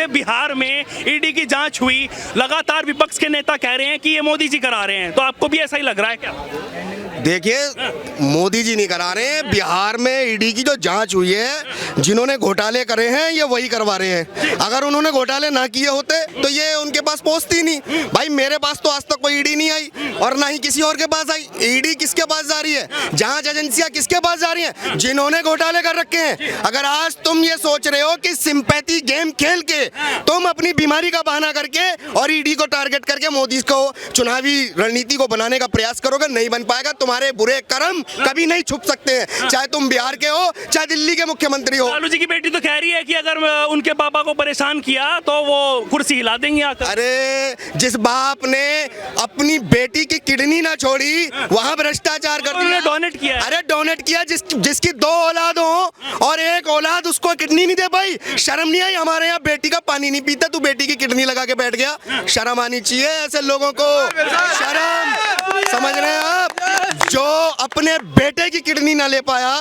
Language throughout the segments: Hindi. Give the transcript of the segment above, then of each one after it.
बिहार में ईडी की जांच हुई, लगातार विपक्ष के नेता कह रहे हैं कि ये मोदी जी करा रहे हैं, तो आपको भी ऐसा ही लग रहा है क्या? देखिए, मोदी जी नहीं करा रहे हैं। बिहार में ईडी की जो जांच हुई है, जिन्होंने घोटाले करे हैं ये वही करवा रहे हैं। अगर उन्होंने घोटाले ना किए होते तो ये उनके पास पहुंचती नहीं। भाई मेरे पास तो आज तक कोई ईडी नहीं आई और ना ही किसी और के पास आई। ईडी किसके पास जा रही है? जांच एजेंसियां किसके पास जा रही हैं? जिन्होंने घोटाले कर रखे हैं। अगर आज तुम ये सोच रहे हो कि सिंपैथी गेम खेल के तुम अपनी बीमारी का बहाना करके और ईडी को टारगेट करके मोदी को चुनावी रणनीति को बनाने का प्रयास करोगे, नहीं बन पाएगा। तुम्हारे बुरे कर्म कभी नहीं छुप सकते हैं, चाहे तुम बिहार के हो चाहे दिल्ली के मुख्यमंत्री हो। लालू जी की बेटी तो कह रही है कि अगर उनके पापा को परेशान किया तो वो कुर्सी हिला देंगे आकर। अरे जिस बाप ने अपनी बेटी की किडनी ना छोड़ी वहां भ्रष्टाचार कर दिया, डोनेट किया। अरे डोनेट किया जिसकी 2 औलाद हो और एक औलाद उसको किडनी नहीं दे पाई। शर्म नहीं आई? हमारे यहाँ बेटी का पानी नहीं पीता, तू बेटी की किडनी लगा के बैठ गया। शर्म आनी चाहिए ऐसे लोगों को, शर्म। समझ रहे हैं आप? जो अपने बेटे की किडनी ना ले पाया,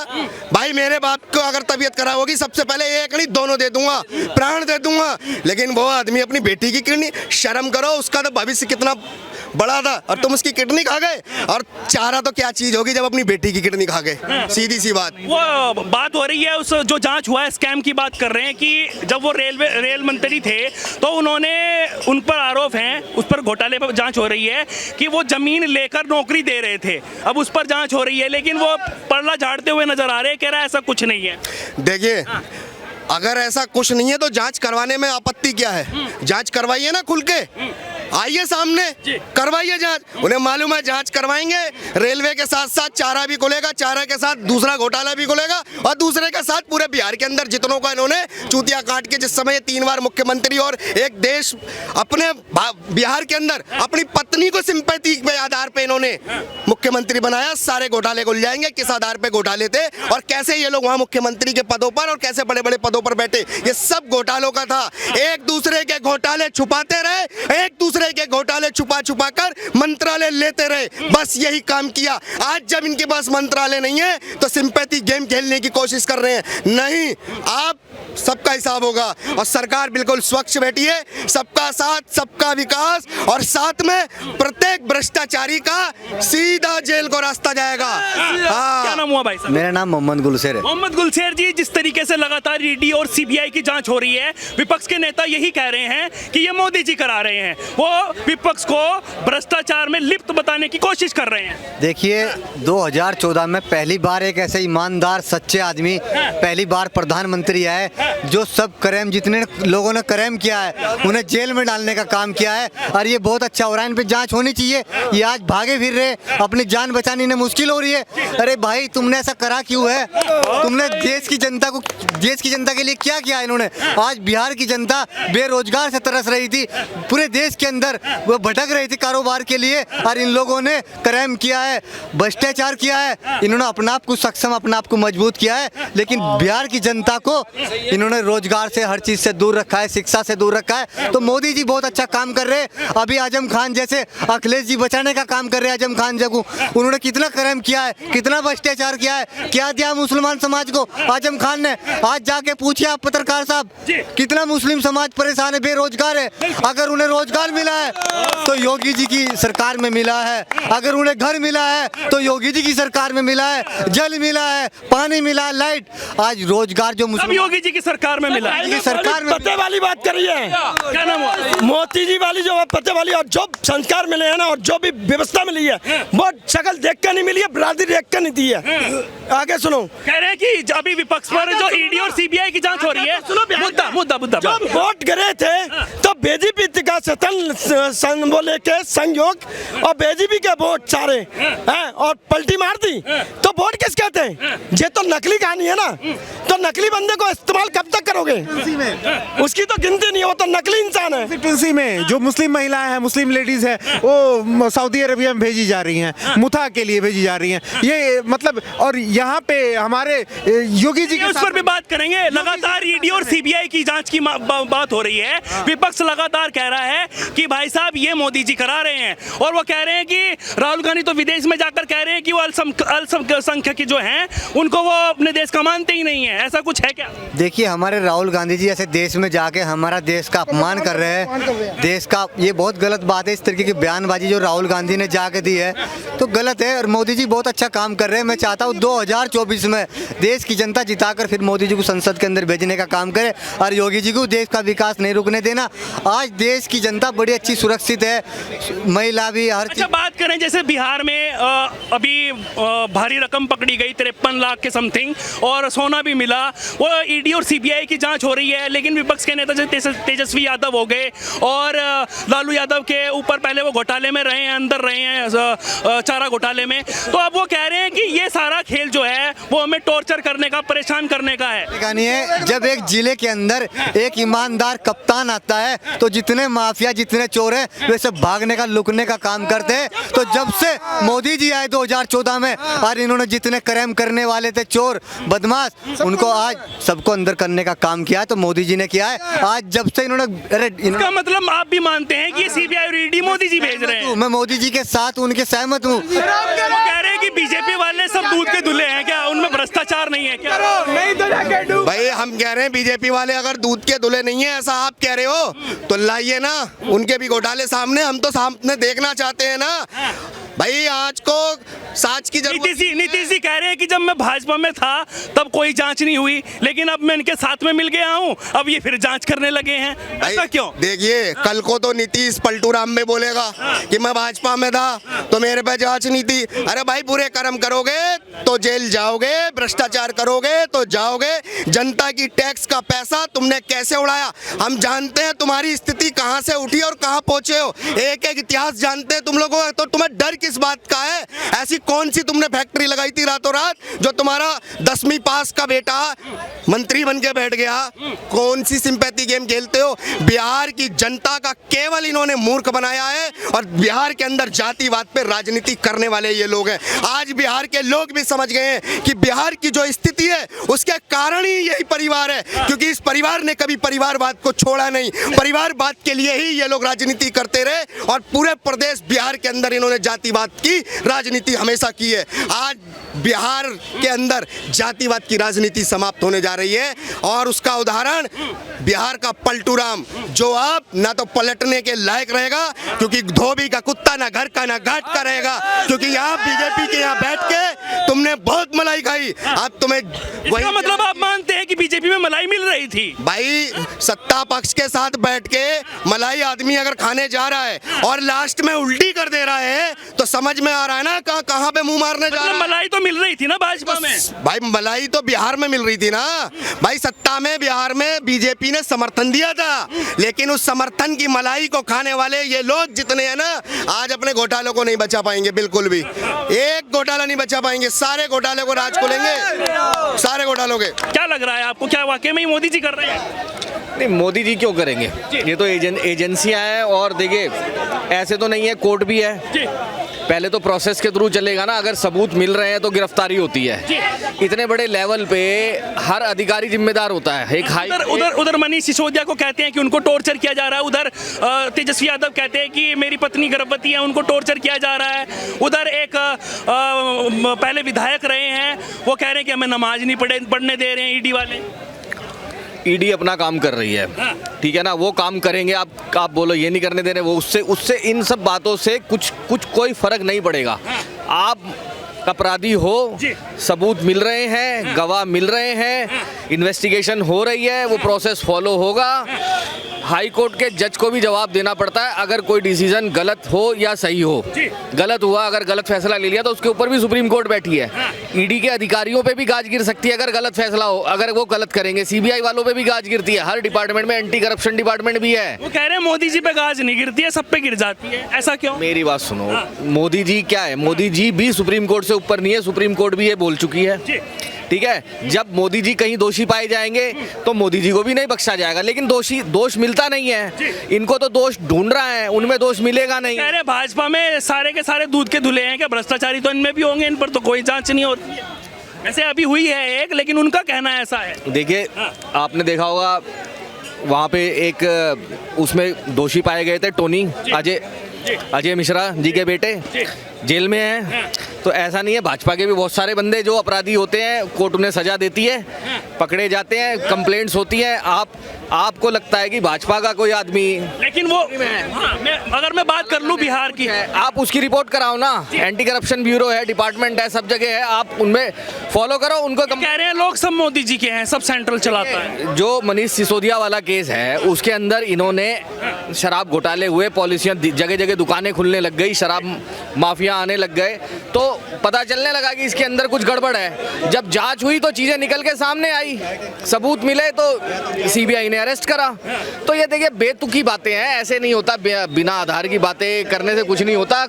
भाई मेरे बाप को अगर तबीयत खराब होगी सबसे पहले एक नहीं 2 दे दूंगा, प्राण दे दूंगा। लेकिन वो आदमी अपनी बेटी की किडनी, शर्म करो। उसका तो भविष्य कितना बड़ा था और तुम उसकी किडनी खा गए। और चारा तो क्या चीज होगी जब अपनी बेटी की किडनी खा गए। सीधी सी बात। वो बात हो रही है उस जो जांच हुआ है स्कैम की बात कर रहे हैं कि जब वो रेल मंत्री थे तो उन्होंने, उन पर आरोप हैं, उस पर घोटाले पर जांच हो रही है कि वो जमीन लेकर नौकरी दे रहे थे। अब उस पर जांच हो रही है, लेकिन वो परला झाड़ते हुए नजर आ रहे हैं, कह रहा है ऐसा कुछ नहीं है। देखिए, अगर ऐसा कुछ नहीं है तो जांच करवाने में आपत्ति क्या है? जांच करवाइए ना खुल के, आइए सामने, करवाइए जांच। उन्हें मालूम है जांच करवाएंगे, रेलवे के साथ साथ चारा भी खुलेगा, चारा के साथ दूसरा घोटाला भी खुलेगा और दूसरे के साथ पूरे बिहार के अंदर जितनों को इन्होंने चूतिया काट के, जिस समय 3 बार मुख्यमंत्री और एक देश अपने बिहार के अंदर अपनी पत्नी को सिंपैथी के आधार पे इन्होंने मुख्यमंत्री बनाया, सारे घोटाले खुल जाएंगे। किस आधार पे घोटाले थे और कैसे ये लोग वहां मुख्यमंत्री के पदों पर और कैसे बड़े बड़े पदों पर बैठे, ये सब घोटालों का था। एक दूसरे के घोटाले छुपाते रहे, एक दूसरे के घोटाले छुपा छुपा कर मंत्रालय लेते रहे, बस यही काम किया। आज जब इनके पास मंत्रालय नहीं है तो सिंपैथी गेम खेलने की कोशिश कर रहे हैं। नहीं, आप सबका हिसाब होगा और सरकार बिल्कुल स्वच्छ बैठी है। सबका साथ, सबका विकास और साथ में प्रत्येक भ्रष्टाचारी का सीधा जेल को रास्ता जाएगा। क्या नाम हुआ भाई साहब? मेरा नाम मोहम्मद गुलशेर है। मोहम्मद गुलशेर जी, जिस तरीके से लगातार ईडी और सीबीआई की जांच हो रही है, विपक्ष के नेता यही कह रहे हैं कि ये मोदी जी करा रहे हैं। वो विपक्ष को भ्रष्टाचार में लिप्त बताने की कोशिश कर रहे हैं। देखिए, 2014 में पहली बार एक ऐसे ईमानदार सच्चे आदमी पहली बार प्रधानमंत्री आए जो सब क्राइम, जितने लोगों ने क्राइम किया है उन्हें जेल में डालने का काम किया है और ये बहुत अच्छा हो रहा है। इन पे जांच होनी चाहिए। ये आज भागे फिर रहे, अपनी जान बचानी इन्हें मुश्किल हो रही है। अरे भाई, तुमने ऐसा करा क्यों है? तुमने देश की जनता के लिए क्या किया इन्होंने? आज बिहार की जनता बेरोजगार से तरस रही थी, पूरे देश के अंदर वो भटक रही थी कारोबार के लिए और इन लोगों ने क्राइम किया है, भ्रष्टाचार किया है। इन्होंने अपने आप को सक्षम, अपने आप को मजबूत किया है, लेकिन बिहार की जनता को इन्होंने रोजगार से, हर चीज से दूर रखा है, शिक्षा से दूर रखा है। तो मोदी जी बहुत अच्छा काम कर रहे हैं। अभी आजम खान जैसे अखिलेश जी बचाने का काम कर रहे हैं। आजम खान जब उन्होंने कितना क्राइम किया है, कितना भ्रष्टाचार किया है, क्या दिया मुसलमान समाज को आजम खान ने? आज जाके पूछिए आप पत्रकार साहब, कितना मुस्लिम समाज परेशान है, बेरोजगार है। अगर उन्हें रोजगार मिला है तो योगी जी की सरकार में मिला है, अगर उन्हें घर मिला है तो योगी जी की सरकार में मिला है, जल मिला है, पानी मिला है, लाइट। आज रोजगार जो मुस्लिम योगी जी की सरकार में मिला है, सरकार में पते वाली बात करी है। क्या नाम हुआ? मोदी जी वाली जो पते वाली, और जो संस्कार मिले हैं ना और जो भी व्यवस्था मिली है वो शक्ल देख कर नहीं मिली है, बरादरी देख कर नहीं दी है। आगे सुनो, कह रहे हैं कि अभी विपक्ष पर जो ईडी और सीबीआई की जांच हो रही है, मुद्दा जब वोट गिरे थे तो बीजेपी का सतन बोले के संयोग और बीजेपी के वोट सारे हैं और पलटी मार दी, तो वोट किस कहते हैं? ये तो नकली कहानी है ना। तो नकली बंदे को इस्तेमाल कब तक करोगे? उसकी तो गिनती नहीं, वो तो नकली इंसान है। तुलसी में जो मुस्लिम महिलाएं हैं, मुस्लिम लेडीज है, वो सऊदी अरबिया में भेजी जा रही हैं, मुथा के लिए भेजी जा रही हैं। ये मतलब, और यहाँ पे हमारे योगी जी उस पर भी बात करेंगे। लगातार ईडी और सीबीआई की जांच की बात हो रही है, विपक्ष लगातार कह रहा है कि भाई साहब ये मोदी जी करा रहे हैं, और वो कह रहे हैं कि राहुल गांधी तो विदेश में जाकर कह रहे हैं कि वो अल्पसंख्यक जो हैं उनको वो अपने देश का मानते ही नहीं है। ऐसा कुछ है क्या? देखिए, हमारे राहुल गांधी जी ऐसे देश में जाके हमारा देश का अपमान कर रहे हैं, देश का, ये बहुत गलत बात है। इस तरीके की बयानबाजी जो राहुल गांधी ने जाके दी है तो गलत है, और मोदी जी बहुत अच्छा काम कर रहे हैं। मैं चाहता हूँ 2024 में देश की जनता जिताकर फिर मोदी जी को संसद के अंदर भेजने का काम करे, और योगी जी को देश का विकास नहीं रुकने देना। आज देश की जनता बड़ी अच्छी सुरक्षित है, महिला भी, हर अच्छा, बात करें जैसे बिहार में अभी भारी रकम पकड़ी गई 53 लाख के समथिंग, और सोना भी मिला। वो ईडी और सीबीआई की जांच हो रही है, लेकिन विपक्ष के नेता जैसे तेजस्वी यादव हो गए और लालू यादव के ऊपर पहले वो घोटाले में रहे हैं, अंदर रहे हैं चारा घोटाले में, तो अब वो कह रहे हैं कि ये सारा खेल जो है वो हमें टॉर्चर करने का, परेशान करने का है। नहीं है, जब एक जिले के अंदर एक ईमानदार कप्तान आता है तो जितने माफिया, जितने चोर हैं वे सब भागने का, लुकने का काम करते हैं। तो जब से मोदी जी आए 2014 में, और इन्होंने जितने क्राइम करने वाले थे, चोर बदमाश, उनको आज सबको अंदर करने का काम किया है, तो मोदी जी ने किया है। आज जब से इन्होंने, इसका मतलब आप भी मानते हैं कि ये सीबीआई और ईडी मोदी जी भेज रहे हैं? मैं मोदी जी के साथ उनके सहमत हूँ। वो कह रहे हैं कि बीजेपी वाले सब दूध के धुले हैं क्या, उनमें भ्रष्टाचार नहीं है क्या? भाई हम कह रहे हैं बीजेपी वाले अगर दूध के धुले नहीं है, ऐसा आप कह रहे हो, तो लाइए ना उनके भी घोटाले सामने, हम तो सामने देखना चाहते हैं ना। भाई आज को साच की जरूरत। नीतीश जी कह रहे हैं कि जब मैं भाजपा में था तब कोई जांच नहीं हुई, लेकिन अब मैं इनके साथ में मिल गया हूं, अब ये फिर जांच करने लगे हैं। ऐसा क्यों? देखिए, कल को तो नीतीश पलटू राम में बोलेगा कि मैं भाजपा में था तो मेरे पे जांच नहीं थी। अरे भाई, बुरे कर्म करोगे तो जेल जाओगे, भ्रष्टाचार करोगे तो जाओगे। जनता की टैक्स का पैसा तुमने कैसे उड़ाया, हम जानते हैं तुम्हारी स्थिति कहां से उठी और कहां पहुंचे हो। एक एक इतिहास जानते हैं तुम लोगों, तो तुम्हें डर किस बात का है? ऐसी कौन सी तुमने फैक्ट्री लगाई थी रातों रात जो तुम्हारा 10वीं पास का बेटा मंत्री बन के बैठ गया? कौन सी सिंपैथी गेम खेलते हो? बिहार की जनता का केवल इन्होंने मूर्ख बनाया है, और बिहार के अंदर जातिवाद पे राजनीति करने वाले ये लोग हैं। आज बिहार के लोग भी समझ गए हैं कि बिहार की जो स्थिति है उसके कारण ही यही परिवार है, क्योंकि इस परिवार ने कभी परिवारवाद को छोड़ा नहीं। परिवारवाद के लिए ही ये लोग राजनीति करते रहे, और पूरे प्रदेश बिहार के अंदर इन्होंने जातिवाद की राजनीति हमेशा की है। आज बिहार के अंदर जातिवाद की राजनीति समाप्त होने जा रही है, और उसका उदाहरण बिहार का पलटू राम, जो अब ना तो पलटने के लायक रहेगा, क्योंकि धोबी का कुत्ता ना घर का ना घाट का रहेगा, क्योंकि यहाँ बीजेपी के यहाँ बैठ के तुमने बहुत मलाई खाई। अब तुम्हें इसका मतलब आप मानते हैं कि बीजेपी में मलाई मिल रही थी? भाई, सत्ता पक्ष के साथ बैठ के मलाई आदमी अगर खाने जा रहा है और लास्ट में उल्टी कर दे रहा है, तो समझ में आ रहा है ना कहां पे मुंह मारने जा रहा है। मलाई तो मिल रही थी ना भाजपा में? भाई, मलाई तो बिहार में मिल रही थी ना। भाई, सत्ता में बिहार में बीजेपी ने समर्थन दिया था, लेकिन उस समर्थन की मलाई को खाने वाले ये लोग जितने हैं ना, आज अपने घोटालों को नहीं बचा पाएंगे, बिल्कुल भी एक घोटाला नहीं बचा पाएंगे। सारे घोटाले को राज को लेंगे, सारे घोटालों के। क्या लग रहा है आपको, क्या वाकई में ही मोदी जी कर रहे हैं? नहीं, मोदी जी क्यों करेंगे? ये तो एजेंसियां हैं, और देखिए ऐसे तो नहीं है, कोर्ट भी है। पहले तो प्रोसेस के थ्रू चलेगा ना, अगर सबूत मिल रहे हैं तो गिरफ्तारी होती है। इतने बड़े लेवल पे हर अधिकारी जिम्मेदार होता है। एक हाई उधर मनीष सिसोदिया को कहते हैं कि उनको टॉर्चर किया जा रहा है, उधर तेजस्वी यादव कहते हैं कि मेरी पत्नी गर्भवती है, उनको टॉर्चर किया जा रहा है। उधर एक पहले विधायक रहे हैं, वो कह रहे हैं कि हमें नमाज नहीं पढ़ने दे रहे हैं ईडी वाले। ईडी अपना काम कर रही है, ठीक है ना, वो काम करेंगे। आप बोलो ये नहीं करने दे रहे, वो उससे इन सब बातों से कुछ कोई फर्क नहीं पड़ेगा। आप अपराधी हो, सबूत मिल रहे हैं, गवाह मिल रहे हैं, इन्वेस्टिगेशन हो रही है, वो प्रोसेस फॉलो होगा। हाई कोर्ट के जज को भी जवाब देना पड़ता है अगर कोई डिसीजन गलत हो या सही हो। गलत हुआ, अगर गलत फैसला ले लिया तो उसके ऊपर भी सुप्रीम कोर्ट बैठी है। ईडी के अधिकारियों पे भी गाज गिर सकती है अगर गलत फैसला हो, अगर वो गलत करेंगे। सीबीआई वालों पे भी गाज गिरती है, हर डिपार्टमेंट में एंटी करप्शन डिपार्टमेंट भी है। वो कह रहे हैं मोदी जी पे गाज नहीं गिरती है, सब पे गिर जाती है, ऐसा क्यों? मेरी बात सुनो, मोदी जी क्या है, मोदी जी भी सुप्रीम कोर्ट से ऊपर नहीं है, सुप्रीम कोर्ट भी ये बोल चुकी है, ठीक है। जब मोदी जी कहीं दोषी पाए जाएंगे तो मोदी जी को भी नहीं बख्शा जाएगा, लेकिन दोष मिलता नहीं है। इनको तो दोष ढूंढ रहा है, उनमें दोष मिलेगा नहीं। कह रहे भाजपा में सारे के सारे दूध के धुले हैं क्या? भ्रष्टाचारी तो इनमें भी होंगे, इन पर तो कोई जांच नहीं होती है। ऐसे अभी हुई है एक, लेकिन उनका कहना ऐसा है। देखिए, आपने देखा होगा वहाँ पे एक उसमें दोषी पाए गए थे टोनी अजय मिश्रा जी के बेटे जेल में हैं। तो ऐसा नहीं है, भाजपा के भी बहुत सारे बंदे जो अपराधी होते हैं, कोर्ट उन्हें सजा देती है, पकड़े जाते हैं, कंप्लेंट्स होती हैं। आपको लगता है कि भाजपा का कोई आदमी, लेकिन वो अगर मैं बात कर लूं बिहार की, आप उसकी रिपोर्ट कराओ ना, एंटी करप्शन ब्यूरो है, डिपार्टमेंट है, सब जगह है, आप उनमें फॉलो करो उनको। कह रहे हैं लोग सब मोदी जी के हैं, सब सेंट्रल चलाता है। जो मनीष सिसोदिया वाला केस है उसके अंदर इन्होंने शराब घोटाले हुए, पॉलिसियां जगह जगह दुकानें खुलने लग गई, शराब माफिया आने लग गए, तो पता चलने लगा कि इसके अंदर कुछ गड़बड़ है। जब जांच हुई तो चीजें निकल के सामने आई, सबूत मिले तो सीबीआई ने अरेस्ट करा। तो ये देखिए बेतुकी बातें हैं, ऐसे नहीं होता, बिना आधार की बातें करने से कुछ नहीं होता।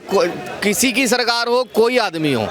किसी की सरकार हो, कोई आदमी हो।